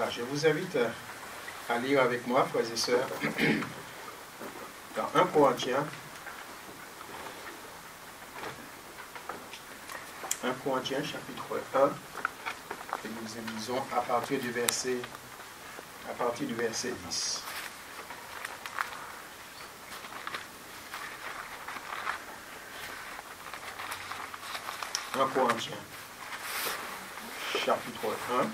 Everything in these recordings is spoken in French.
Voilà, je vous invite à lire avec moi, frères et sœurs, dans 1 Corinthiens. 1 Corinthiens, chapitre 1, et nous lisons à partir du verset 10. Un Corinthiens, chapitre 1,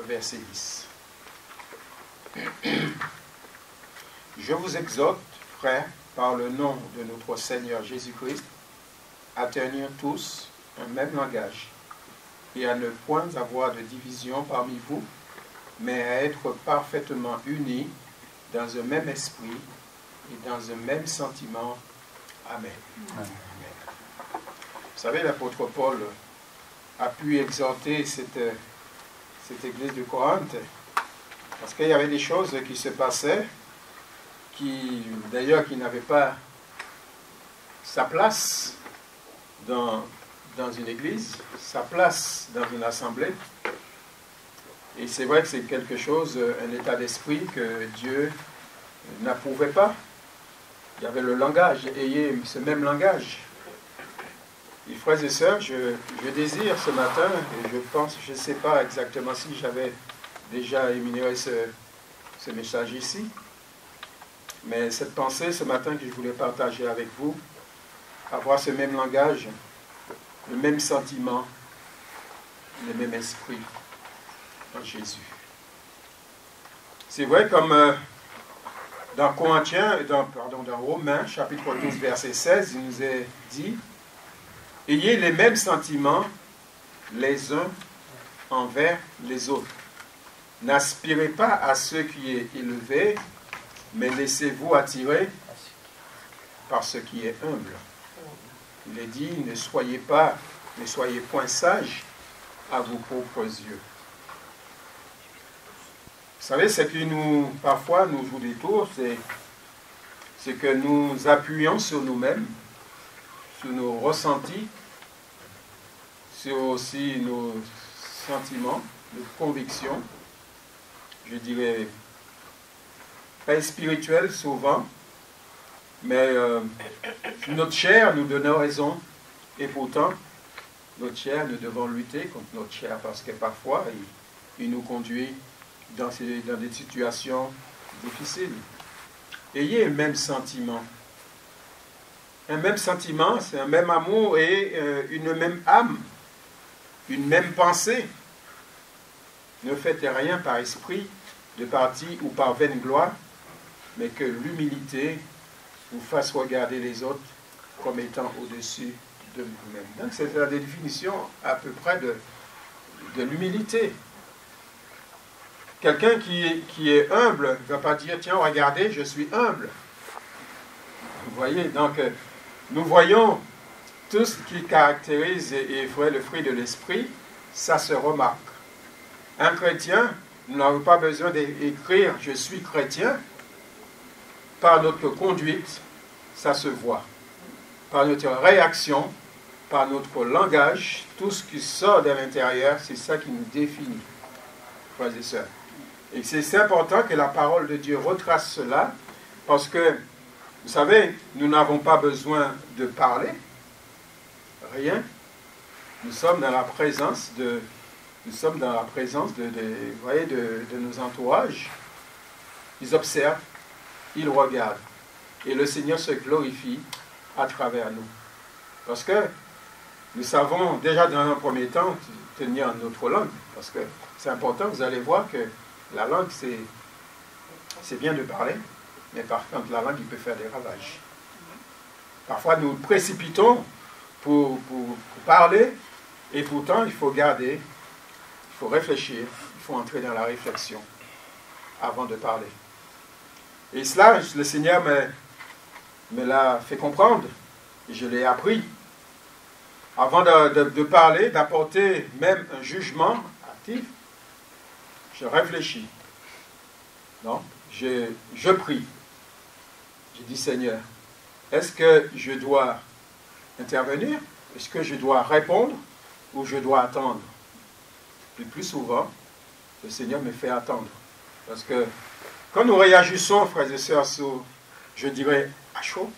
verset 10. Je vous exhorte, frères, par le nom de notre Seigneur Jésus-Christ, à tenir tous un même langage et à ne point avoir de division parmi vous, mais à être parfaitement unis dans un même esprit et dans un même sentiment. Amen. Amen. Vous savez, l'apôtre Paul a pu exhorter cette église de Corinthe parce qu'il y avait des choses qui se passaient qui n'avaient pas sa place dans une église, sa place dans une assemblée. Et c'est vrai que c'est quelque chose, un état d'esprit que Dieu n'approuvait pas. Il y avait le langage, ayez ce même langage. Et frères et sœurs, je désire ce matin, et je ne sais pas exactement si j'avais déjà énuméré ce message ici, mais cette pensée ce matin que je voulais partager avec vous, avoir ce même langage, le même sentiment, le même esprit en Jésus. C'est vrai comme dans Romains, chapitre 12, verset 16, il nous est dit « Ayez les mêmes sentiments les uns envers les autres. N'aspirez pas à ce qui est élevé, mais laissez-vous attirer par ce qui est humble. » Il est dit, ne soyez point sages à vos propres yeux. Vous savez, ce qui parfois nous joue des tours, c'est que nous appuyons sur nous-mêmes, sur nos ressentis, sur aussi nos sentiments, nos convictions, je dirais, pas spirituelles souvent, mais notre chair nous donne raison, et pourtant, notre chair, nous devons lutter contre notre chair, parce que parfois, il nous conduit dans des situations difficiles. Ayez le même sentiment. Un même sentiment, c'est un même amour et une même âme, une même pensée. Ne faites rien par esprit de parti ou par vaine gloire, mais que l'humilité vous fasse regarder les autres comme étant au-dessus de vous-même. Donc c'est la définition à peu près de l'humilité. Quelqu'un qui est humble ne va pas dire « Tiens, regardez, je suis humble ». Vous voyez, donc nous voyons tout ce qui caractérise et fait le fruit de l'esprit, ça se remarque. Un chrétien, nous n'avons pas besoin d'écrire « Je suis chrétien ». Par notre conduite, ça se voit. Par notre réaction, par notre langage, tout ce qui sort de l'intérieur, c'est ça qui nous définit, frères et sœurs. Et c'est important que la parole de Dieu retrace cela, parce que, vous savez, nous n'avons pas besoin de parler, rien. Nous sommes dans la présence de nos entourages. Ils observent, ils regardent. Et le Seigneur se glorifie à travers nous. Parce que nous savons déjà dans un premier temps tenir notre langue. Parce que c'est important, vous allez voir que la langue, c'est bien de parler, mais par contre, la langue, il peut faire des ravages. Parfois, nous précipitons pour parler, et pourtant, il faut garder, il faut réfléchir, il faut entrer dans la réflexion avant de parler. Et cela, le Seigneur me l'a fait comprendre, et je l'ai appris. Avant de parler, d'apporter même un jugement actif, je réfléchis. Non, je prie. Je dis, Seigneur, est-ce que je dois intervenir? Est-ce que je dois répondre ou je dois attendre? le plus souvent, le Seigneur me fait attendre. Parce que quand nous réagissons, frères et sœurs, je dirais à chaud,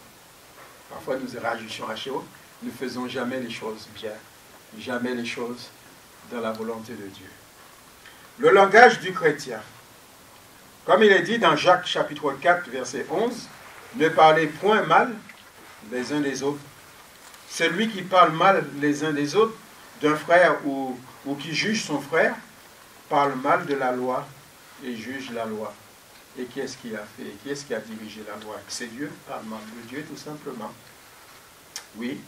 parfois nous réagissons à chaud, nous ne faisons jamais les choses bien, jamais les choses dans la volonté de Dieu. Le langage du chrétien. Comme il est dit dans Jacques chapitre 4, verset 11, ne parlez point mal les uns des autres. Celui qui parle mal les uns des autres, d'un frère ou qui juge son frère, parle mal de la loi et juge la loi. Et qui est-ce qui a fait? Qui est-ce qui a dirigé la loi? C'est Dieu, parle mal de Dieu tout simplement. Oui,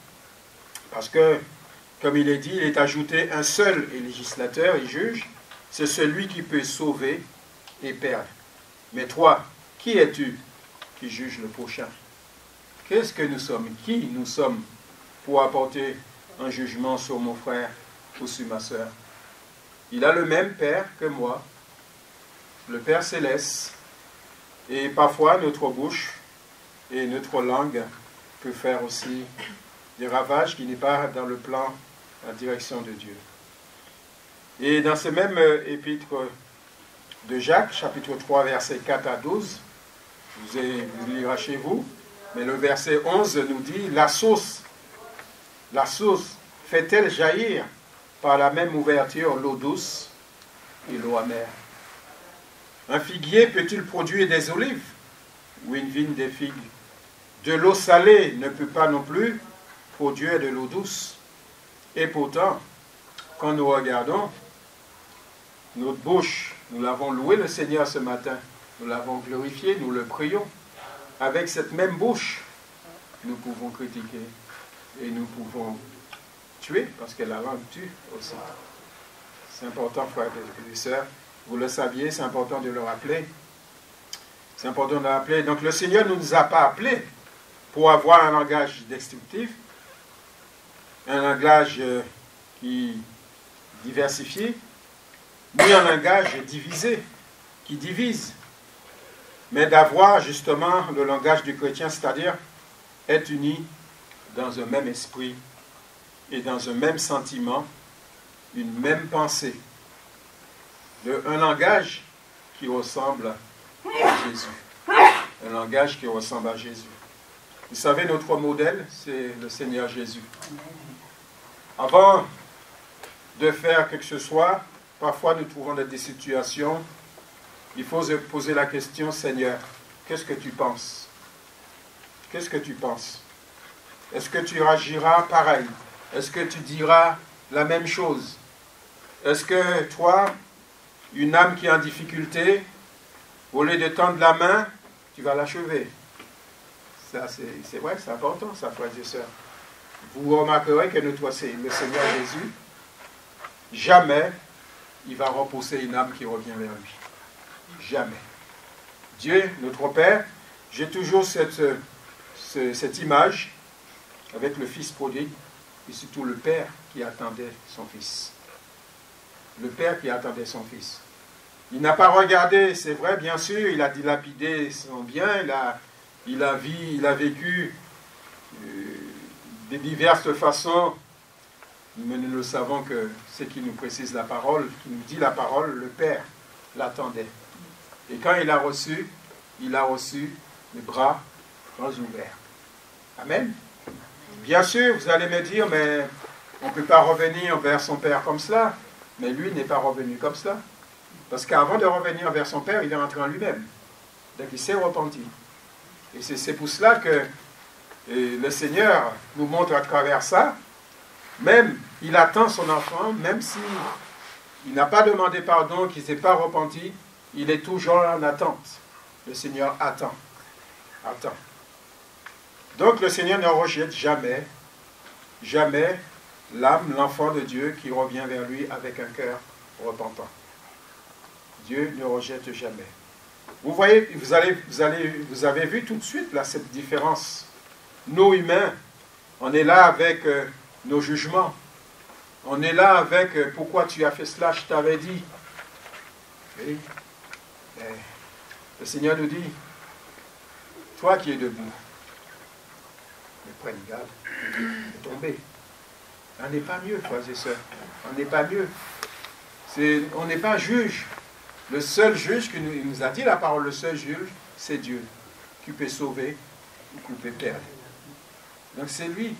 parce que, comme il est dit, il est ajouté un seul législateur et juge, c'est celui qui peut sauver et perdre. Mais toi, qui es-tu qui juge le prochain? Qu'est-ce que nous sommes? Qui nous sommes pour apporter un jugement sur mon frère ou sur ma soeur? Il a le même Père que moi, le Père céleste, et parfois notre bouche et notre langue peut faire aussi des ravages qui n'est pas dans le plan, la direction de Dieu. Et dans ce même épître de Jacques, chapitre 3, versets 4 à 12, vous lirez chez vous, mais le verset 11 nous dit, la source fait-elle jaillir par la même ouverture l'eau douce et l'eau amère? Un figuier peut-il produire des olives ou une vigne des figues? De l'eau salée ne peut pas non plus produire de l'eau douce. Et pourtant, quand nous regardons notre bouche, nous l'avons loué le Seigneur ce matin, nous l'avons glorifié, nous le prions. Avec cette même bouche, nous pouvons critiquer et nous pouvons tuer, parce que la langue tue aussi. C'est important, frères et sœurs. Vous le saviez, c'est important de le rappeler. C'est important de le rappeler. Donc le Seigneur ne nous a pas appelés pour avoir un langage destructif, un langage qui diversifie, ni un langage divisé, qui divise, mais d'avoir justement le langage du chrétien, c'est-à-dire être unis dans un même esprit et dans un même sentiment, une même pensée. Un langage qui ressemble à Jésus. Un langage qui ressemble à Jésus. Vous savez, notre modèle, c'est le Seigneur Jésus. Avant de faire quelque chose, parfois nous trouvons dans des situations, il faut se poser la question, Seigneur, qu'est-ce que tu penses? Qu'est-ce que tu penses? Est-ce que tu agiras pareil? Est-ce que tu diras la même chose? Est-ce que toi, une âme qui est en difficulté, au lieu de tendre la main, tu vas l'achever? Ça, c'est vrai, c'est important, ça, frères et sœurs. Vous remarquerez que le Seigneur Jésus, jamais il va repousser une âme qui revient vers lui. Jamais. Dieu, notre Père, j'ai toujours cette image avec le Fils prodigue et surtout le Père qui attendait son Fils. Le Père qui attendait son Fils. Il n'a pas regardé, c'est vrai, bien sûr, il a dilapidé son bien, il a vécu de diverses façons, mais nous le savons que ce qui nous précise la parole, qui nous dit la parole, le Père l'attendait. Et quand il a reçu les bras ouverts. Amen. Bien sûr, vous allez me dire, mais on ne peut pas revenir vers son Père comme cela. Mais lui n'est pas revenu comme cela. Parce qu'avant de revenir vers son Père, il est rentré en lui-même. Donc il s'est repenti. Et c'est pour cela que le Seigneur nous montre à travers ça, même il attend son enfant, même s'il n'a pas demandé pardon, qu'il ne s'est pas repenti, il est toujours en attente. Le Seigneur attend. Attend. Donc le Seigneur ne rejette jamais l'âme, l'enfant de Dieu qui revient vers lui avec un cœur repentant. Dieu ne rejette jamais. Vous voyez, vous avez vu tout de suite là, cette différence. Nous, humains, on est là avec nos jugements. On est là avec pourquoi tu as fait cela, je t'avais dit. Oui. Le Seigneur nous dit, toi qui es debout, ne prenne garde de tomber. On n'est pas mieux, frères et sœurs. On n'est pas mieux. On n'est pas juge. Le seul juge il nous a dit la parole, le seul juge, c'est Dieu, qui peut sauver ou qui peut perdre. Donc c'est lui.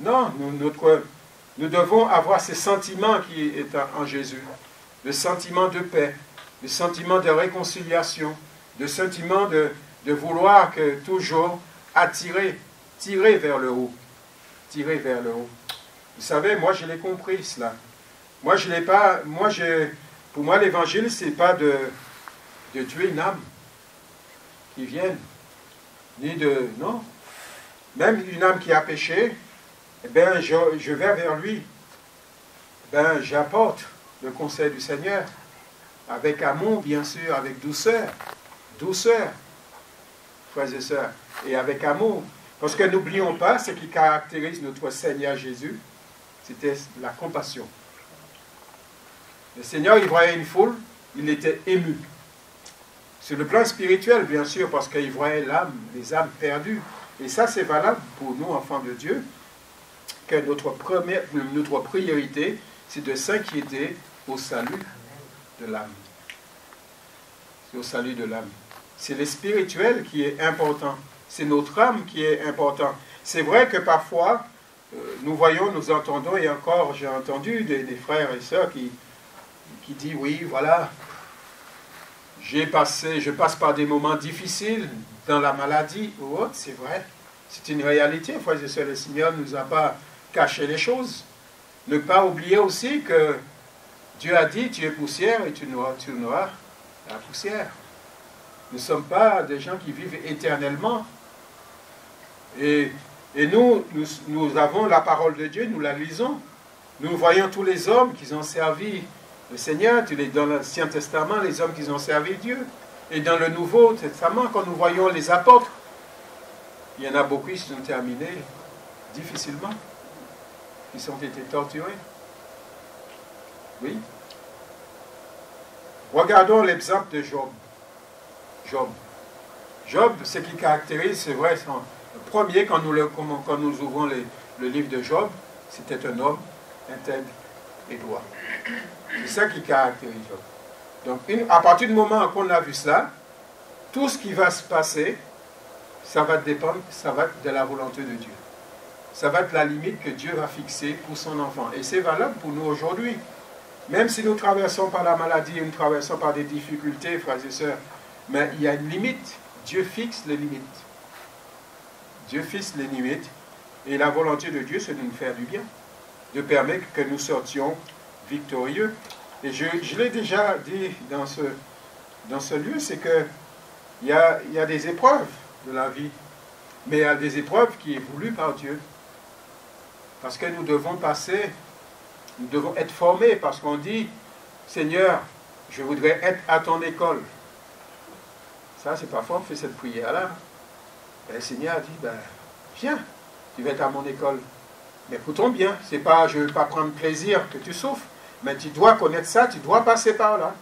Non, nous devons avoir ce sentiment qui est en Jésus. Le sentiment de paix, le sentiment de réconciliation, le sentiment de vouloir toujours tirer vers le haut. Tirer vers le haut. Vous savez, moi je l'ai compris cela. Moi je l'ai pas. Pour moi l'évangile, c'est pas de tuer une âme qui vienne. Non. Même une âme qui a péché, eh bien, je vais vers lui. Ben, j'apporte le conseil du Seigneur. Avec amour, bien sûr, avec douceur. Douceur, frères et sœurs. Et avec amour. Parce que n'oublions pas, ce qui caractérise notre Seigneur Jésus, c'était la compassion. Le Seigneur, il voyait une foule, il était ému. Sur le plan spirituel, bien sûr, parce qu'il voyait les âmes perdues. Et ça, c'est valable pour nous, enfants de Dieu, que notre priorité, c'est de s'inquiéter au salut de l'âme. C'est au salut de l'âme. C'est le spirituel qui est important. C'est notre âme qui est important. C'est vrai que parfois, nous voyons, nous entendons, et encore, j'ai entendu des frères et sœurs qui disent, oui, voilà, je passe par des moments difficiles dans la maladie ou autre, c'est vrai. C'est une réalité, frères et sœurs. Le Seigneur ne nous a pas caché les choses. Ne pas oublier aussi que Dieu a dit, tu es poussière et tu noieras la poussière. Nous ne sommes pas des gens qui vivent éternellement. Et nous avons la parole de Dieu, nous la lisons. Nous voyons tous les hommes qui ont servi le Seigneur, dans l'Ancien Testament, les hommes qui ont servi Dieu. Et dans le Nouveau Testament, quand nous voyons les apôtres, il y en a beaucoup qui sont terminés difficilement, qui ont été torturés. Oui. Regardons l'exemple de Job. Job, ce qui caractérise, c'est vrai, le premier, quand nous ouvrons le livre de Job, c'était un homme intègre et droit. C'est ça qui caractérise Job. Donc, à partir du moment qu'on a vu ça, tout ce qui va se passer, ça va dépendre, ça va être de la volonté de Dieu. Ça va être la limite que Dieu va fixer pour son enfant. Et c'est valable pour nous aujourd'hui. Même si nous traversons par la maladie, nous traversons par des difficultés, frères et sœurs, mais il y a une limite. Dieu fixe les limites. Dieu fixe les limites. Et la volonté de Dieu, c'est de nous faire du bien. De permettre que nous sortions victorieux. Et je l'ai déjà dit dans ce lieu, c'est que il y a des épreuves de la vie. Mais il y a des épreuves qui sont voulues par Dieu. Parce que nous devons être formés, parce qu'on dit, Seigneur, je voudrais être à ton école. Ça, c'est parfois on fait cette prière-là. Et le Seigneur a dit, viens, tu vas être à mon école. Mais écoutons bien, c'est pas, je ne veux pas prendre plaisir que tu souffres, mais tu dois connaître ça, tu dois passer par là.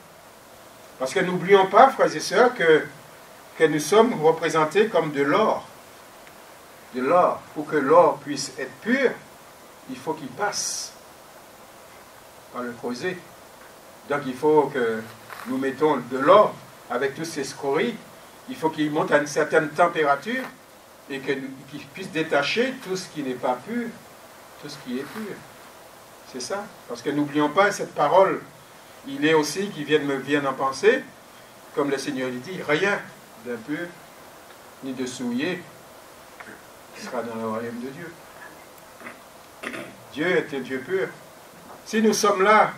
Parce que n'oublions pas, frères et sœurs, que nous sommes représentés comme de l'or. De l'or. Pour que l'or puisse être pur, il faut qu'il passe par le creuset. Donc il faut que nous mettons de l'or avec toutes ces scories. Il faut qu'il monte à une certaine température et qu'il puisse détacher tout ce qui n'est pas pur, tout ce qui est pur. C'est ça. Parce que n'oublions pas cette parole. Il est aussi qui me viennent en pensée, comme le Seigneur lui dit, rien d'impur ni de souillé sera dans le royaume de Dieu. Dieu est un Dieu pur. Si nous sommes là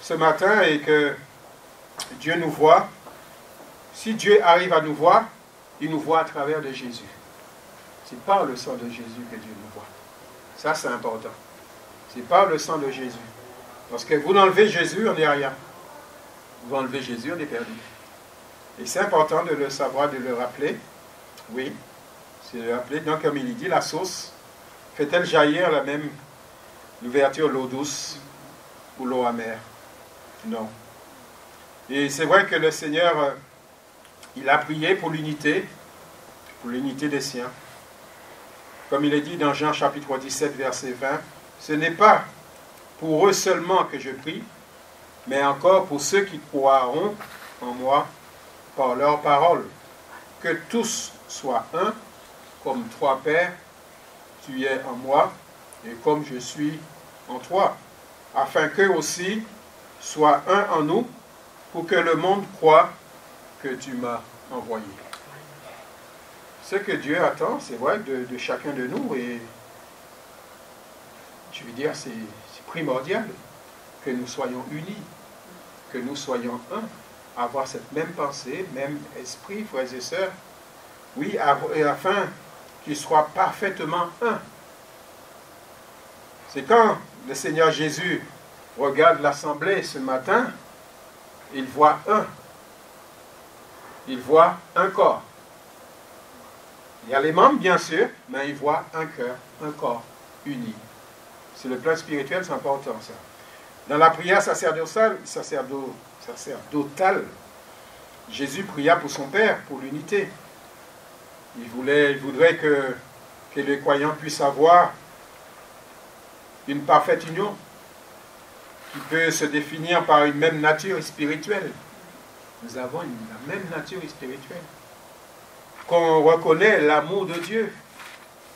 ce matin et que Dieu nous voit, si Dieu arrive à nous voir, il nous voit à travers de Jésus. C'est par le sang de Jésus que Dieu nous voit. Ça, c'est important. C'est par le sang de Jésus. Parce que vous enlevez Jésus, on n'est rien. Vous enlevez Jésus, on est perdu. Et c'est important de le savoir, de le rappeler. Oui, c'est de le rappeler. Donc, comme il dit, la source, fait-elle jaillir la même ouverture, l'eau douce ou l'eau amère? Non. Et c'est vrai que le Seigneur, il a prié pour l'unité des siens. Comme il est dit dans Jean chapitre 17, verset 20, ce n'est pas pour eux seulement que je prie, mais encore pour ceux qui croiront en moi par leur parole, que tous soient un, comme toi, Père, tu es en moi, et comme je suis en toi, afin qu'eux aussi soient un en nous, pour que le monde croie que tu m'as envoyé. Ce que Dieu attend, c'est vrai, de chacun de nous, et je veux dire, c'est primordial que nous soyons unis, que nous soyons un, avoir cette même pensée, même esprit, frères et sœurs, oui, et afin qu'ils soient parfaitement un. C'est quand le Seigneur Jésus regarde l'assemblée ce matin, il voit un. Il voit un corps. Il y a les membres, bien sûr, mais il voit un cœur, un corps uni. C'est le plan spirituel, c'est important, ça. Dans la prière sacerdotale, Jésus pria pour son Père, pour l'unité. Il voudrait que les croyants puissent avoir une parfaite union qui peut se définir par une même nature spirituelle. Nous avons la même nature spirituelle. Qu'on reconnaît l'amour de Dieu.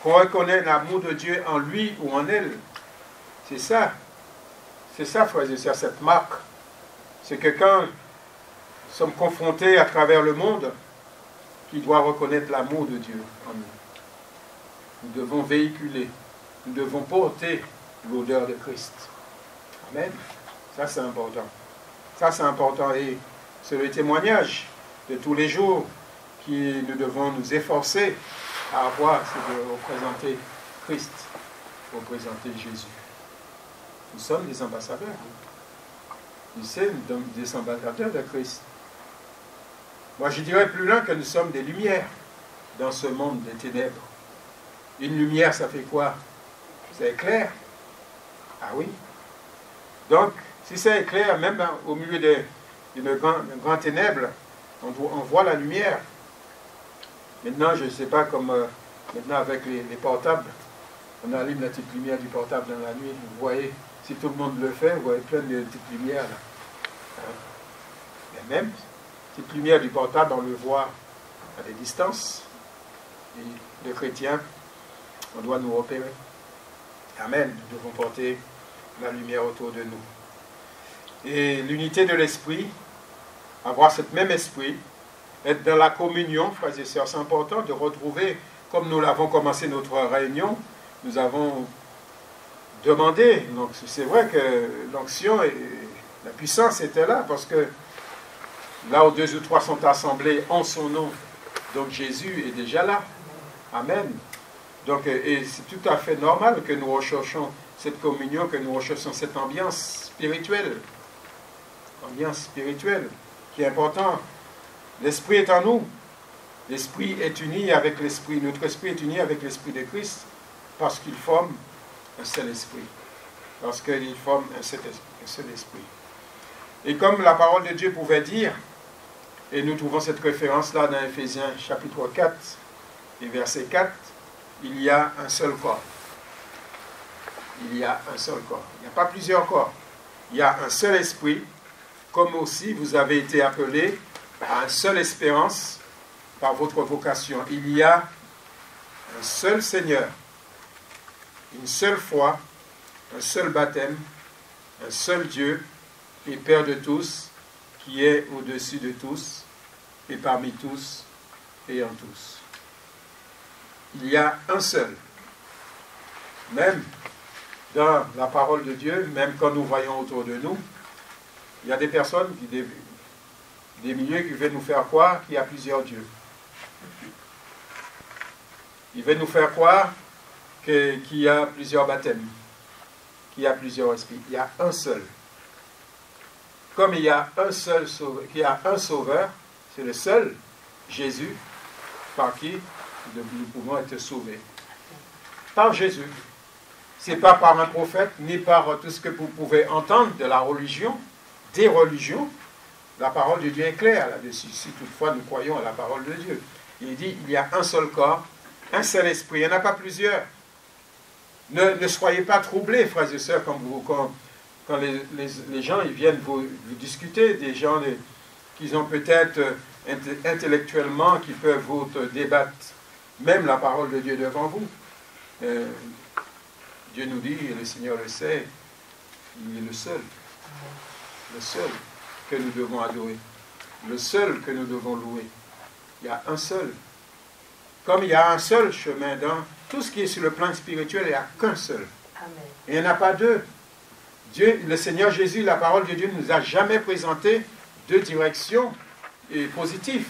Qu'on reconnaît l'amour de Dieu en lui ou en elle. C'est ça. C'est ça, frères et sœurs, cette marque. C'est que quand nous sommes confrontés à travers le monde, qui doit reconnaître l'amour de Dieu en nous. Nous devons véhiculer, nous devons porter l'odeur de Christ. Amen. Ça, c'est important. Ça, c'est important. Et c'est le témoignage de tous les jours que nous devons nous efforcer à avoir, c'est de représenter Christ, représenter Jésus. Nous sommes des ambassadeurs. Nous sommes des ambassadeurs de Christ. Moi, je dirais plus loin que nous sommes des lumières dans ce monde des ténèbres. Une lumière, ça fait quoi? C'est éclair. Ah oui. Donc, si c'est éclair, même au milieu d'une grande ténèbre, on voit la lumière. Maintenant, je ne sais pas, comme maintenant avec les portables, on allume la petite lumière du portable dans la nuit. Vous voyez, si tout le monde le fait, vous voyez plein de petites lumières là. Hein? Mais même, cette lumière du portable, on le voit à des distances. Et les chrétiens, on doit nous repérer. Amen. Nous devons porter la lumière autour de nous. Et l'unité de l'esprit, avoir ce même esprit, être dans la communion, frères et sœurs, c'est important de retrouver, comme nous l'avons commencé notre réunion, nous avons demandé, donc c'est vrai que l'onction et la puissance étaient là, parce que là où 2 ou 3 sont assemblés en son nom, donc Jésus est déjà là. Amen. Donc, et c'est tout à fait normal que nous recherchions cette communion, que nous recherchions cette ambiance spirituelle. Ambiance spirituelle, qui est importante. L'esprit est en nous. L'esprit est uni avec l'esprit. Notre esprit est uni avec l'esprit de Christ, parce qu'il forme un seul esprit. Parce qu'il forme un seul esprit. Et comme la parole de Dieu pouvait dire, et nous trouvons cette référence-là dans Éphésiens chapitre 4 et verset 4, il y a un seul corps. Il y a un seul corps. Il n'y a pas plusieurs corps. Il y a un seul esprit, comme aussi vous avez été appelés à une seule espérance par votre vocation. Il y a un seul Seigneur, une seule foi, un seul baptême, un seul Dieu et Père de tous, qui est au-dessus de tous et parmi tous et en tous. Il y a un seul. Même dans la parole de Dieu, même quand nous voyons autour de nous, il y a des personnes, des milieux qui veulent nous faire croire qu'il y a plusieurs dieux. Ils veulent nous faire croire qu'il y a plusieurs baptêmes, qu'il y a plusieurs esprits. Il y a un seul. Comme il y a un seul sauveur, qu'il y a un sauveur, c'est le seul, Jésus, par qui nous pouvons être sauvés. Par Jésus. Ce n'est pas par un prophète, ni par tout ce que vous pouvez entendre de la religion, des religions. La parole de Dieu est claire là-dessus, si toutefois nous croyons à la parole de Dieu. Il dit, il y a un seul corps, un seul esprit, il n'y en a pas plusieurs. Ne soyez pas troublés, frères et sœurs, quand les gens ils viennent vous discuter, des gens qui ont peut-être intellectuellement, qui peuvent vous débattre même la parole de Dieu devant vous. Dieu nous dit, et le Seigneur le sait, il est le seul que nous devons adorer, le seul que nous devons louer. Il y a un seul. Comme il y a un seul chemin dans tout ce qui est sur le plan spirituel, il n'y a qu'un seul. Amen. Et il n'y en a pas deux. Dieu, le Seigneur Jésus, la parole de Dieu ne nous a jamais présenté deux directions positives.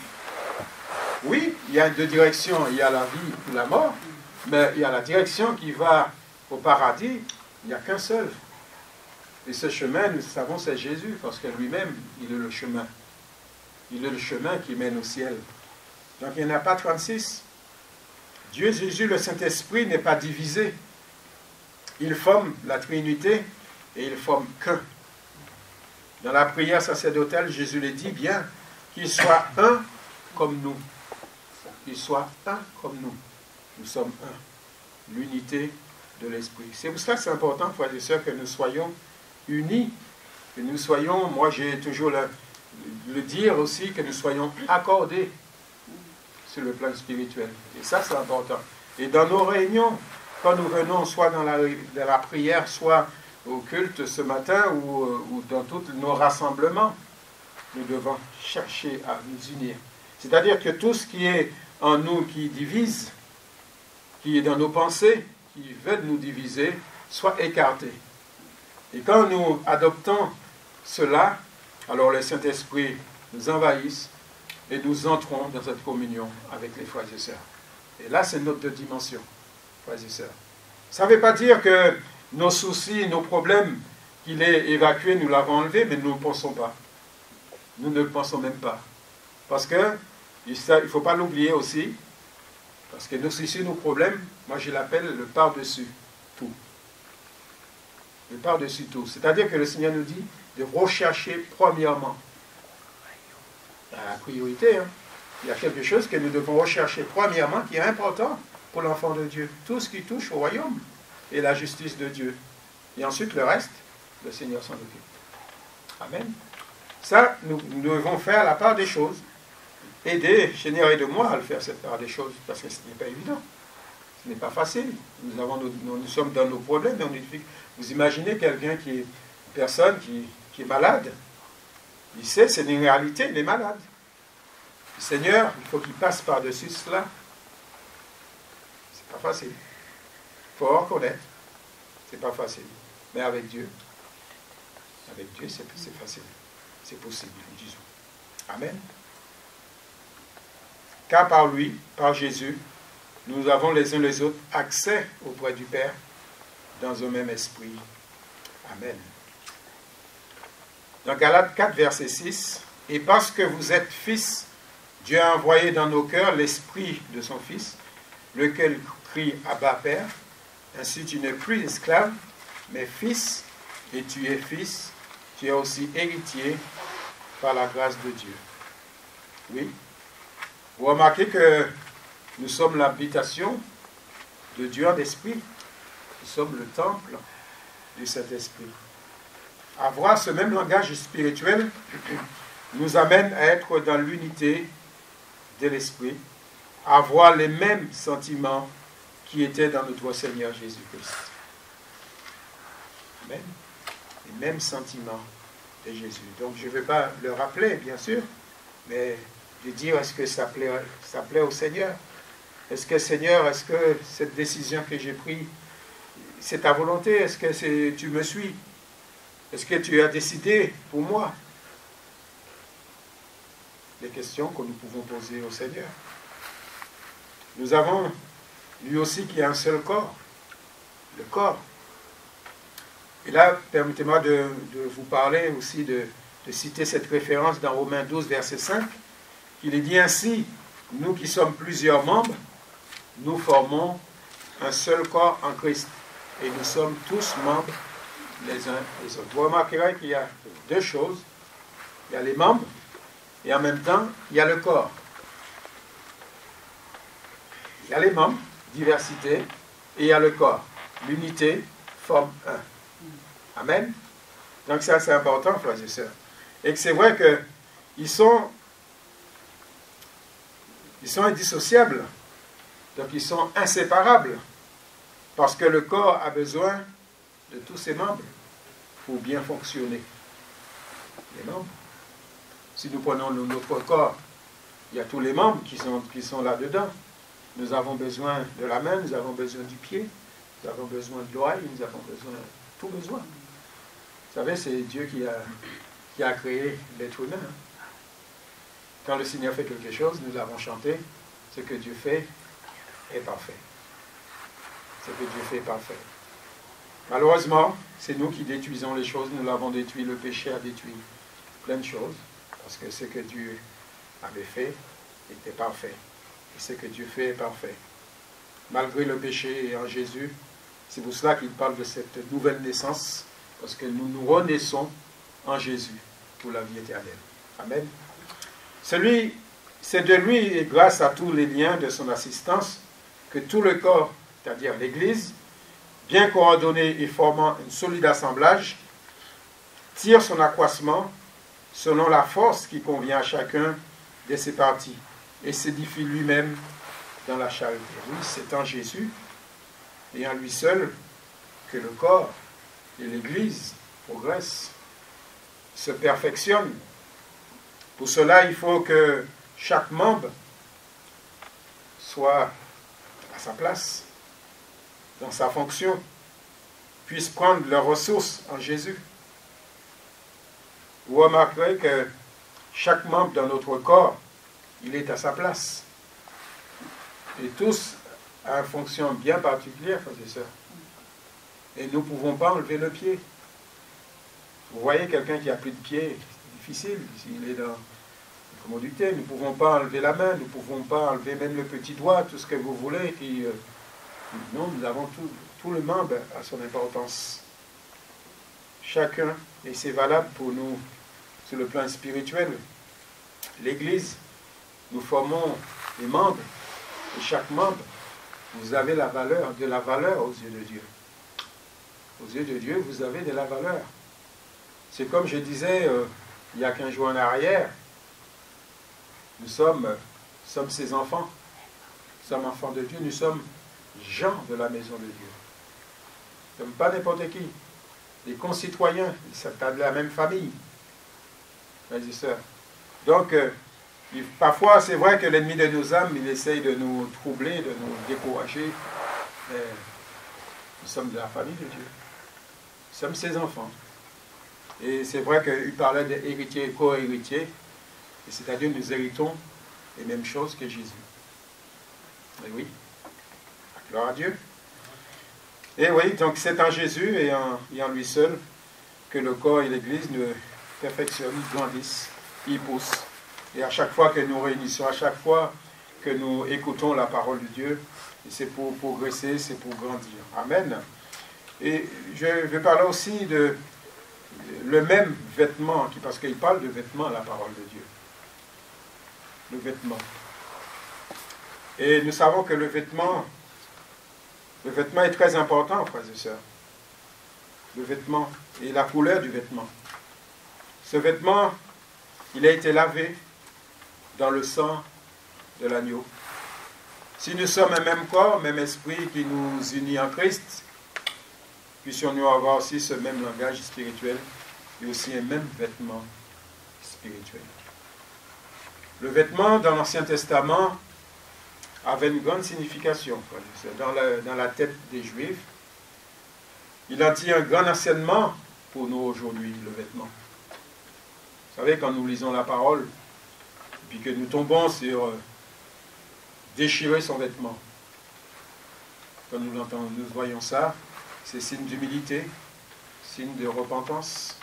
Oui, il y a deux directions, il y a la vie ou la mort, mais il y a la direction qui va au paradis, il n'y a qu'un seul. Et ce chemin, nous savons, c'est Jésus, parce que lui-même, il est le chemin. Il est le chemin qui mène au ciel. Donc il n'y en a pas 36. Dieu, Jésus, le Saint-Esprit n'est pas divisé. Il forme la Trinité et il forme qu'un. Dans la prière sacerdotale, Jésus le dit bien, qu'il soit un comme nous. Qu'il soit un comme nous. Nous sommes un. L'unité de l'Esprit. C'est pour ça que c'est important, frères et sœurs, que nous soyons unis, que nous soyons, moi j'ai toujours le dire aussi, que nous soyons accordés sur le plan spirituel. Et ça, c'est important. Et dans nos réunions, quand nous venons soit dans la prière, soit au culte ce matin, ou dans tous nos rassemblements, nous devons chercher à nous unir. C'est-à-dire que tout ce qui est en nous qui divise, qui est dans nos pensées, qui veulent nous diviser, soit écarté. Et quand nous adoptons cela, alors le Saint-Esprit nous envahisse et nous entrons dans cette communion avec les frères et sœurs. Et là, c'est notre dimension, frères et sœurs. Ça ne veut pas dire que nos soucis, nos problèmes, qu'il est évacué, nous l'avons enlevé, mais nous ne pensons pas. Nous ne le pensons même pas. Parce que, il ne faut pas l'oublier aussi, parce que nos soucis, nos problèmes, moi je l'appelle le par-dessus tout. Le par-dessus tout. C'est-à-dire que le Seigneur nous dit de rechercher premièrement. La priorité, hein. Il y a quelque chose que nous devons rechercher premièrement qui est important pour l'enfant de Dieu. Tout ce qui touche au royaume et la justice de Dieu. Et ensuite le reste, le Seigneur s'en occupe. Amen. Ça, nous devons faire la part des choses. Aider, Seigneur, aide-moi à le faire, cette part des choses, parce que ce n'est pas évident. Ce n'est pas facile. Nous sommes dans nos problèmes, dans nos difficultés. Vous imaginez quelqu'un une personne qui est malade. Il sait, c'est une réalité, il est malade. Le Seigneur, il faut qu'il passe par-dessus cela. C'est pas facile. Il faut reconnaître. C'est pas facile. Mais avec Dieu, c'est facile. C'est possible, nous disons. Amen. Car par lui, par Jésus, nous avons les uns les autres accès auprès du Père dans un même esprit. Amen. Dans Galates 4, verset 6, « Et parce que vous êtes fils, Dieu a envoyé dans nos cœurs l'esprit de son Fils, lequel crie « Abba, Père ». Ainsi tu n'es plus esclave, mais fils, et tu es fils, tu es aussi héritier par la grâce de Dieu. » Oui. Vous remarquez que nous sommes l'habitation de Dieu en esprit. Nous sommes le temple du Saint-Esprit. Avoir ce même langage spirituel nous amène à être dans l'unité de l'Esprit, à avoir les mêmes sentiments qui étaient dans notre Seigneur Jésus-Christ. Amen. Les mêmes sentiments de Jésus. Donc je ne vais pas le rappeler, bien sûr, mais de dire est-ce que ça plaît au Seigneur? Est-ce que Seigneur, est-ce que cette décision que j'ai prise, c'est ta volonté? Est-ce que tu me suis? Est-ce que tu as décidé pour moi? Des questions que nous pouvons poser au Seigneur. Nous avons lui aussi qui a un seul corps, le corps. Et là, permettez-moi de vous parler aussi, de citer cette référence dans Romains 12, verset 5, qu'il est dit ainsi, nous qui sommes plusieurs membres, nous formons un seul corps en Christ. Et nous sommes tous membres les uns les autres. Vous remarquerez qu'il y a deux choses. Il y a les membres et en même temps, il y a le corps. Il y a les membres, diversité, et il y a le corps. L'unité forme un. Amen. Donc ça, c'est important, frères et sœurs. Et que c'est vrai qu'ils sont indissociables. Donc ils sont inséparables. Parce que le corps a besoin de tous ses membres pour bien fonctionner. Les membres. Si nous prenons notre corps, il y a tous les membres qui sont là-dedans. Nous avons besoin de la main, nous avons besoin du pied, nous avons besoin de l'oreille, nous avons besoin de tout besoin. Vous savez, c'est Dieu qui a créé l'être humain. Quand le Seigneur fait quelque chose, nous avons chanté, ce que Dieu fait est parfait. Ce que Dieu fait est parfait. Malheureusement, c'est nous qui détruisons les choses, nous l'avons détruit, le péché a détruit plein de choses, parce que ce que Dieu avait fait était parfait. Et ce que Dieu fait est parfait. Malgré le péché et en Jésus, c'est pour cela qu'il parle de cette nouvelle naissance, parce que nous nous renaissons en Jésus pour la vie éternelle. Amen. C'est de lui et grâce à tous les liens de son assistance que tout le corps, c'est-à-dire l'Église, bien coordonné et formant un solide assemblage, tire son accroissement selon la force qui convient à chacun de ses parties et s'édifie lui-même dans la charité. Oui, c'est en Jésus et en lui seul que le corps et l'Église progressent, se perfectionnent. Pour cela, il faut que chaque membre soit à sa place, dans sa fonction, puisse prendre leurs ressources en Jésus. Vous remarquerez que chaque membre dans notre corps, il est à sa place. Et tous à une fonction bien particulière, frères et sœurs. Et nous ne pouvons pas enlever le pied. Vous voyez quelqu'un qui n'a plus de pied, c'est difficile, s'il est dans la commodité. Nous ne pouvons pas enlever la main, nous ne pouvons pas enlever même le petit doigt, tout ce que vous voulez. Non, nous avons tout le membre à son importance. Chacun, et c'est valable pour nous sur le plan spirituel. L'Église, nous formons les membres, et chaque membre, vous avez de la valeur aux yeux de Dieu. Aux yeux de Dieu, vous avez de la valeur. C'est comme je disais il y a 15 jours en arrière, nous sommes ses enfants. Nous sommes enfants de Dieu, nous sommes gens de la maison de Dieu. Nous ne sommes pas n'importe qui. Des concitoyens, de la même famille. Frères et sœurs. Donc, parfois, c'est vrai que l'ennemi de nos âmes, il essaye de nous troubler, de nous décourager. Mais nous sommes de la famille de Dieu. Nous sommes ses enfants. Et c'est vrai qu'il parlait d'héritiers et co-héritiers. C'est-à-dire nous héritons les mêmes choses que Jésus. Et oui. Gloire à Dieu. Et oui, donc c'est en Jésus et en lui seul que le corps et l'Église nous perfectionnent, grandissent, ils poussent. Et à chaque fois que nous réunissons, à chaque fois que nous écoutons la parole de Dieu, c'est pour progresser, c'est pour grandir. Amen. Et je vais parler aussi de le même vêtement, parce qu'il parle de vêtements, la parole de Dieu. Le vêtement. Et nous savons que le vêtement est très important, frères et sœurs. Le vêtement et la couleur du vêtement. Ce vêtement, il a été lavé dans le sang de l'agneau. Si nous sommes un même corps, même esprit qui nous unit en Christ, puissions-nous avoir aussi ce même langage spirituel et aussi un même vêtement spirituel. Le vêtement dans l'Ancien Testament avait une grande signification dans la tête des Juifs. Il en tient un grand enseignement pour nous aujourd'hui, le vêtement. Vous savez, quand nous lisons la parole, puis que nous tombons sur déchirer son vêtement, quand nous l'entendons, nous voyons ça, c'est signe d'humilité, signe de repentance.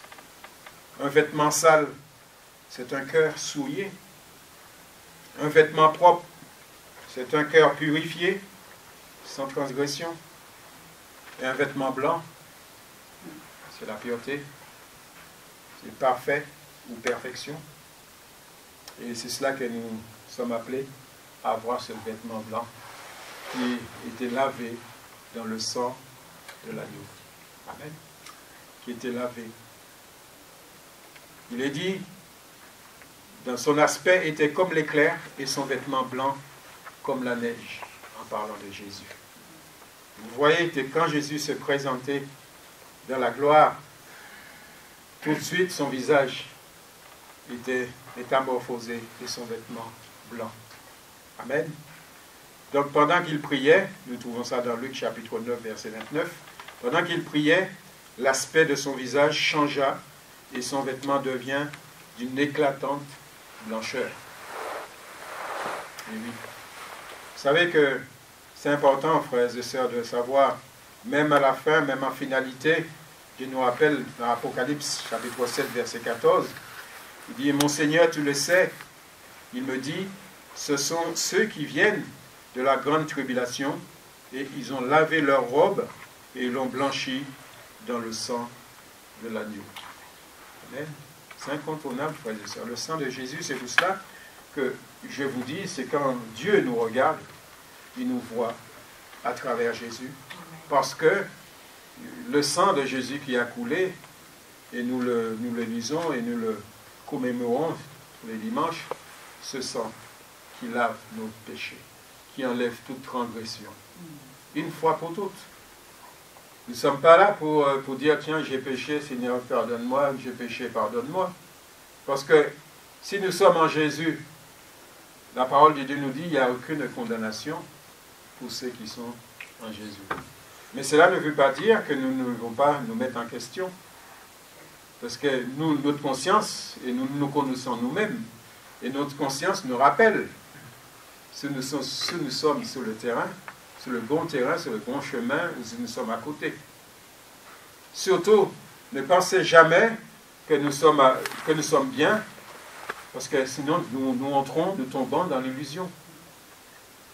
Un vêtement sale, c'est un cœur souillé. Un vêtement propre, c'est un cœur purifié, sans transgression. Et un vêtement blanc, c'est la pureté, c'est parfait ou perfection. Et c'est cela que nous sommes appelés à avoir, ce vêtement blanc qui était lavé dans le sang de l'agneau. Amen. Qui était lavé Il est dit, dans son aspect était comme l'éclair et son vêtement blanc comme la neige, en parlant de Jésus. Vous voyez que quand Jésus se présentait dans la gloire, tout de suite son visage était métamorphosé et son vêtement blanc. Amen. Donc pendant qu'il priait, nous trouvons ça dans Luc chapitre 9, verset 29, pendant qu'il priait, l'aspect de son visage changea et son vêtement devient d'une éclatante blancheur. Et oui. Vous savez que c'est important, frères et sœurs, de savoir, même à la fin, même en finalité, Dieu nous rappelle dans Apocalypse chapitre 7, verset 14, il dit, « Mon Seigneur, tu le sais, il me dit, ce sont ceux qui viennent de la grande tribulation, et ils ont lavé leurs robes, et ils l'ont blanchi dans le sang de l'agneau. » Amen. C'est incontournable, frères et sœurs. Le sang de Jésus, c'est tout cela que je vous dis, c'est quand Dieu nous regarde, il nous voit à travers Jésus. Parce que le sang de Jésus qui a coulé, et nous le lisons et nous le commémorons tous les dimanches, ce sang qui lave nos péchés, qui enlève toute transgression. Une fois pour toutes. Nous ne sommes pas là pour dire, tiens, j'ai péché, Seigneur, pardonne-moi, j'ai péché, pardonne-moi. Parce que si nous sommes en Jésus, la parole de Dieu nous dit, il n'y a aucune condamnation pour ceux qui sont en Jésus. Mais cela ne veut pas dire que nous ne devons pas nous mettre en question. Parce que nous, notre conscience, et nous nous connaissons nous-mêmes, et notre conscience nous rappelle si nous sommes sur le terrain, sur le bon terrain, sur le bon chemin, ou si nous sommes à côté. Surtout, ne pensez jamais que nous sommes bien, parce que sinon nous tombons dans l'illusion.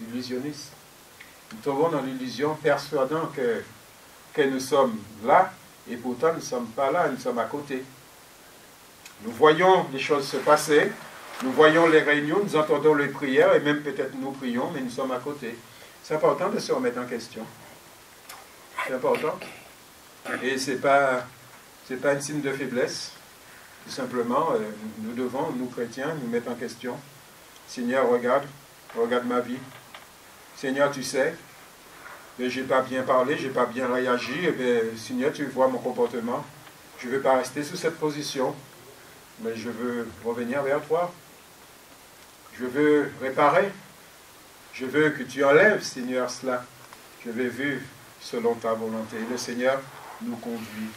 Illusionniste. Nous tombons dans l'illusion persuadant que nous sommes là, et pourtant nous ne sommes pas là, nous sommes à côté. Nous voyons les choses se passer, nous voyons les réunions, nous entendons les prières, et même peut-être nous prions, mais nous sommes à côté. C'est important de se remettre en question. C'est important. Et ce n'est pas un signe de faiblesse. Tout simplement, nous devons, nous chrétiens, nous mettre en question. Seigneur, regarde ma vie. Seigneur, tu sais, je n'ai pas bien parlé, je n'ai pas bien réagi. Eh bien, Seigneur, tu vois mon comportement. Je ne veux pas rester sous cette position, mais je veux revenir vers toi. Je veux réparer. Je veux que tu enlèves, Seigneur, cela. Je veux vivre selon ta volonté. Et le Seigneur nous conduit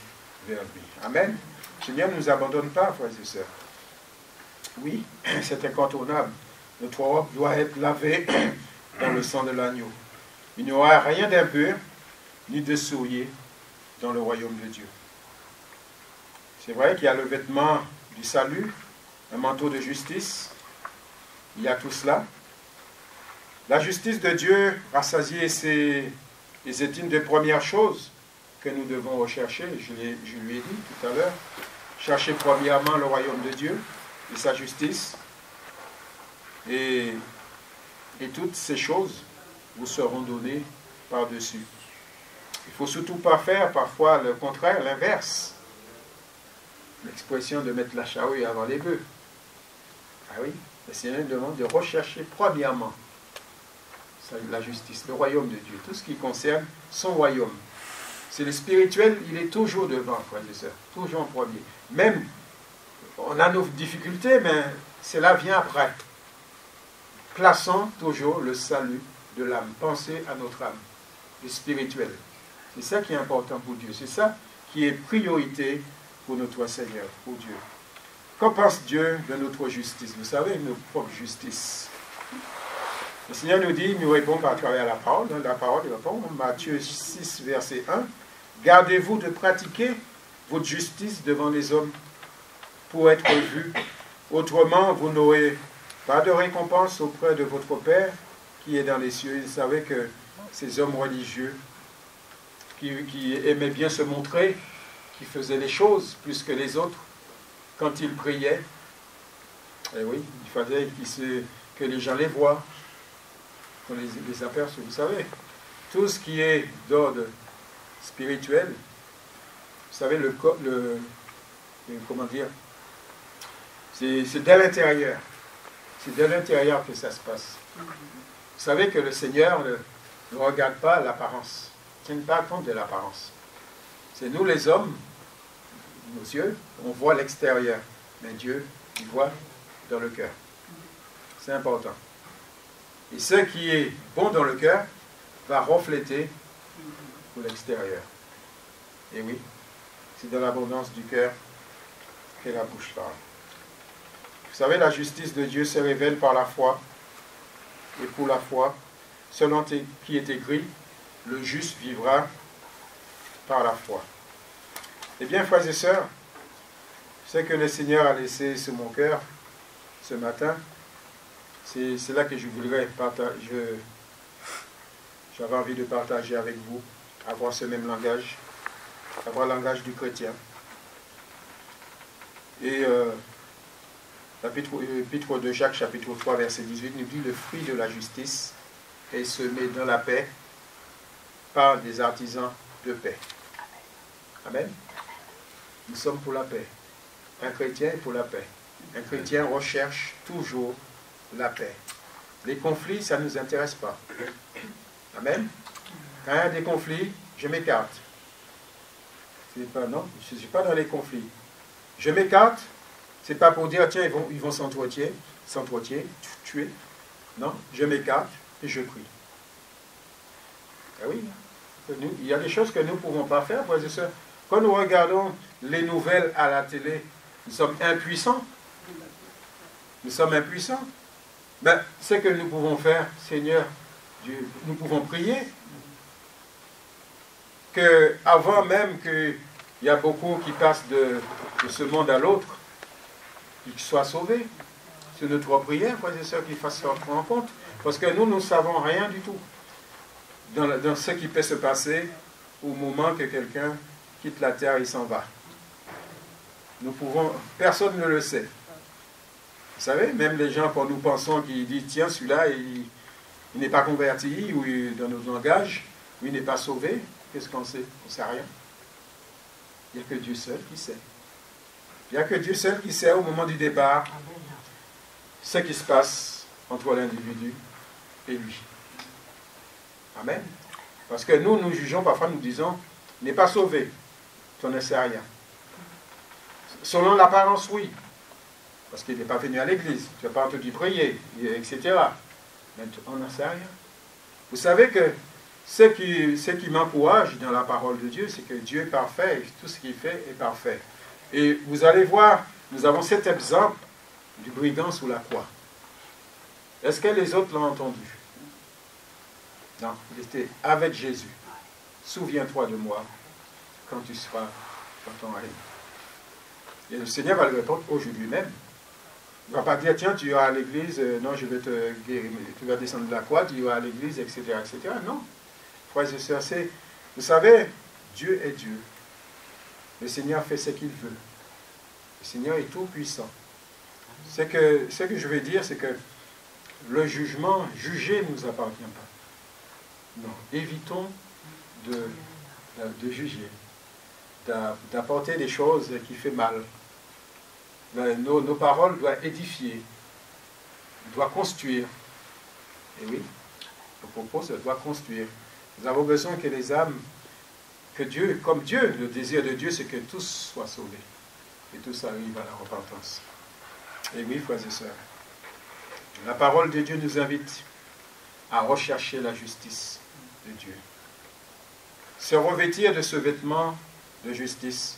vers lui. Amen. Le Seigneur ne nous abandonne pas, frères et sœurs. Oui, c'est incontournable. Notre robe doit être lavée dans le sang de l'agneau. Il n'y aura rien d'impur ni de souillé dans le royaume de Dieu. C'est vrai qu'il y a le vêtement du salut, un manteau de justice. Il y a tout cela. La justice de Dieu rassasiée, c'est une des premières choses que nous devons rechercher. Je lui ai dit tout à l'heure. Cherchez premièrement le royaume de Dieu et sa justice. Et toutes ces choses vous seront données par-dessus. Il ne faut surtout pas faire parfois le contraire, l'inverse. L'expression de mettre la charrue avant les bœufs. Ah oui, le Seigneur nous demande de rechercher premièrement la justice, le royaume de Dieu, tout ce qui concerne son royaume. C'est le spirituel, il est toujours devant, frères et sœurs, toujours en premier. Même, on a nos difficultés, mais cela vient après. Plaçons toujours le salut de l'âme. Pensez à notre âme, le spirituel. C'est ça qui est important pour Dieu. C'est ça qui est priorité pour notre Seigneur, pour Dieu. Qu'en pense Dieu de notre justice? Vous savez, notre propre justice. Le Seigneur nous dit, nous répond à travers la parole. La parole répond, Matthieu 6, verset 1. Gardez-vous de pratiquer votre justice devant les hommes pour être vus. Autrement, vous n'aurez pas de récompense auprès de votre Père qui est dans les cieux. Vous savez que ces hommes religieux qui aimaient bien se montrer, qui faisaient les choses plus que les autres, quand ils priaient, eh oui, il fallait que les gens les voient, qu'on les aperçoive. Vous savez, tout ce qui est d'ordre spirituel, vous savez, comment dire, C'est dès l'intérieur. C'est de l'intérieur que ça se passe. Vous savez que le Seigneur ne regarde pas l'apparence. Il ne tient pas compte de l'apparence. C'est nous les hommes, nos yeux, on voit l'extérieur. Mais Dieu, il voit dans le cœur. C'est important. Et ce qui est bon dans le cœur va refléter pour l'extérieur. Et oui, c'est dans l'abondance du cœur que la bouche parle. Vous savez, la justice de Dieu se révèle par la foi. Et pour la foi, selon qui est écrit, le juste vivra par la foi. Eh bien, frères et sœurs, ce que le Seigneur a laissé sur mon cœur ce matin, c'est là que je voudrais partager. J'avais envie de partager avec vous, avoir ce même langage, avoir le langage du chrétien. Et l'épître de Jacques, chapitre 3, verset 18, nous dit: le fruit de la justice est semé dans la paix par des artisans de paix. Amen. Nous sommes pour la paix. Un chrétien est pour la paix. Un chrétien recherche toujours la paix. Les conflits, ça ne nous intéresse pas. Amen. Quand il y a des conflits, je m'écarte. Non, je ne suis pas dans les conflits. Je m'écarte, c'est pas pour dire, tiens, ils vont s'entretuer, tuer. Non, je m'écarte et je prie. Ah oui, il y a des choses que nous ne pouvons pas faire, frères et sœurs. Quand nous regardons les nouvelles à la télé, nous sommes impuissants. Nous sommes impuissants. Mais ce que nous pouvons faire, Seigneur, Dieu, nous pouvons prier. Avant même qu'il y a beaucoup qui passent de ce monde à l'autre, qu'ils soient sauvés. C'est notre prière, frères et sœurs, qu'ils fassent ça en compte. Parce que nous ne savons rien du tout dans ce qui peut se passer au moment que quelqu'un quitte la terre et s'en va. Personne ne le sait. Vous savez, même les gens, quand nous pensons qu'ils disent, tiens, celui-là, il n'est pas converti, ou dans notre langage, ou il n'est pas sauvé, qu'est-ce qu'on sait? On ne sait rien. Il n'y a que Dieu seul qui sait. Il n'y a que Dieu seul qui sait au moment du départ ce qui se passe entre l'individu et lui. Amen. Parce que nous jugeons, parfois nous disons, il n'est pas sauvé. On ne sait rien. Selon l'apparence, oui. Parce qu'il n'est pas venu à l'église. Tu n'as pas entendu prier, etc. Mais on n'en sait rien. Vous savez que ce qui m'encourage dans la parole de Dieu, c'est que Dieu est parfait et tout ce qu'il fait est parfait. Et vous allez voir, nous avons cet exemple du brigand sous la croix. Est-ce que les autres l'ont entendu? Non, il était avec Jésus. Souviens-toi de moi quand tu seras dans ton règne. Et le Seigneur va le répondre aujourd'hui même. Il ne va pas dire, tiens, tu iras à l'église, non, je vais te guérir, tu vas descendre de la croix, tu iras à l'église, etc., etc. Non. Frères et sœurs, vous savez, Dieu est Dieu. Le Seigneur fait ce qu'il veut. Le Seigneur est tout puissant. Ce que je veux dire, c'est que le jugement, juger ne nous appartient pas. Non, évitons de juger, d'apporter des choses qui font mal. Nos paroles doivent édifier, doivent construire. Et oui, le propos, ça doit construire. Nous avons besoin que les âmes, que Dieu, comme Dieu, le désir de Dieu, c'est que tous soient sauvés. Et tous arrivent à la repentance. Et oui, frères et sœurs, la parole de Dieu nous invite à rechercher la justice de Dieu. Se revêtir de ce vêtement de justice,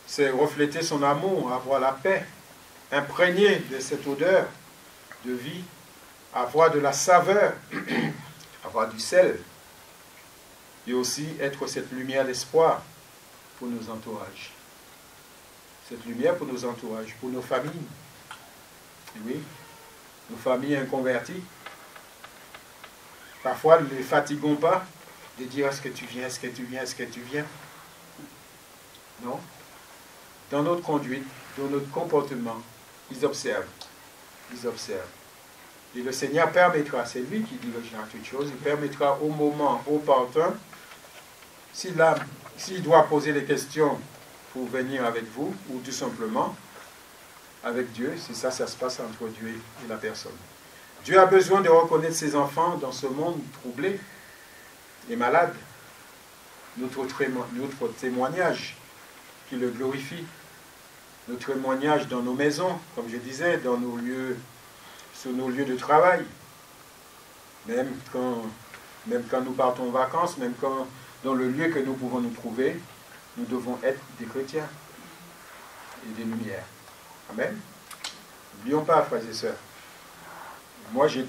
c'est refléter son amour, avoir la paix, imprégner de cette odeur de vie, avoir de la saveur, avoir du sel, et aussi être cette lumière d'espoir pour nos entourages. Cette lumière pour nos entourages, pour nos familles. Et oui, nos familles inconverties. Parfois, ne les fatiguons pas de dire est-ce que tu viens, est-ce que tu viens, est-ce que tu viens. Non. Dans notre conduite, dans notre comportement, ils observent. Ils observent. Et le Seigneur permettra, c'est lui qui dirigera toutes choses, il permettra au moment opportun, s'il doit poser des questions pour venir avec vous, ou tout simplement, avec Dieu. C'est ça, ça se passe entre Dieu et la personne. Dieu a besoin de reconnaître ses enfants dans ce monde troublé et malade. Notre témoignage qui le glorifie. Notre témoignage dans nos maisons, comme je disais, dans nos lieux, sur nos lieux de travail. Même quand nous partons en vacances, même quand dans le lieu que nous pouvons nous trouver, nous devons être des chrétiens et des lumières. Amen. N'oublions pas, frères et sœurs. Moi, je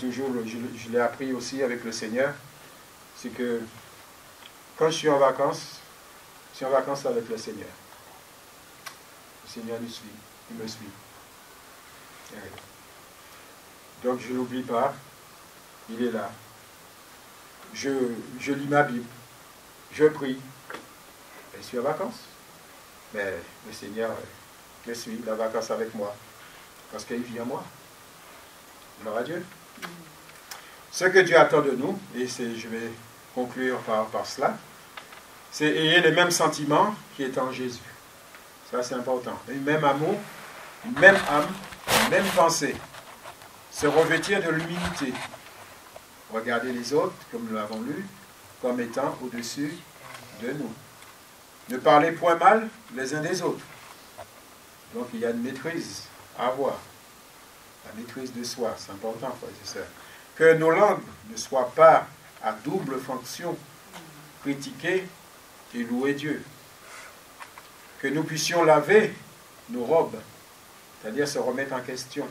l'ai appris aussi avec le Seigneur, c'est que quand je suis en vacances avec le Seigneur. Le Seigneur nous suit, il me suit. Donc je ne l'oublie pas, il est là. Je lis ma Bible, je prie, je suis en vacances. Mais le Seigneur me suit, la vacance avec moi, parce qu'il vit en moi. Gloire à Dieu. Ce que Dieu attend de nous, et je vais conclure par cela, c'est ayez les mêmes sentiments qui est en Jésus. Ça, c'est important. Le même amour, une même âme, une même pensée. Se revêtir de l'humilité. Regarder les autres, comme nous l'avons lu, comme étant au-dessus de nous. Ne parlez point mal les uns des autres. Donc, il y a une maîtrise à avoir. La maîtrise de soi, c'est important, frères et sœurs. Que nos langues ne soient pas à double fonction, critiquer et louer Dieu. Que nous puissions laver nos robes, c'est-à-dire se remettre en question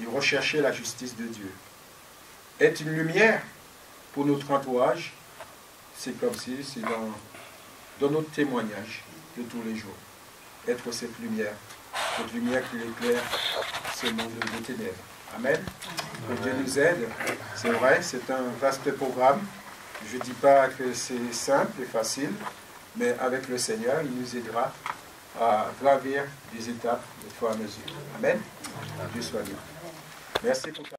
et rechercher la justice de Dieu. Être une lumière pour notre entourage, c'est comme si c'est dans notre témoignage de tous les jours. Être cette lumière qui éclaire ce monde de ténèbres. Amen. Que Dieu nous aide. C'est vrai, c'est un vaste programme. Je ne dis pas que c'est simple et facile, mais avec le Seigneur, il nous aidera à gravir des étapes de fur et à mesure. Amen. Dieu soit béni. Merci pour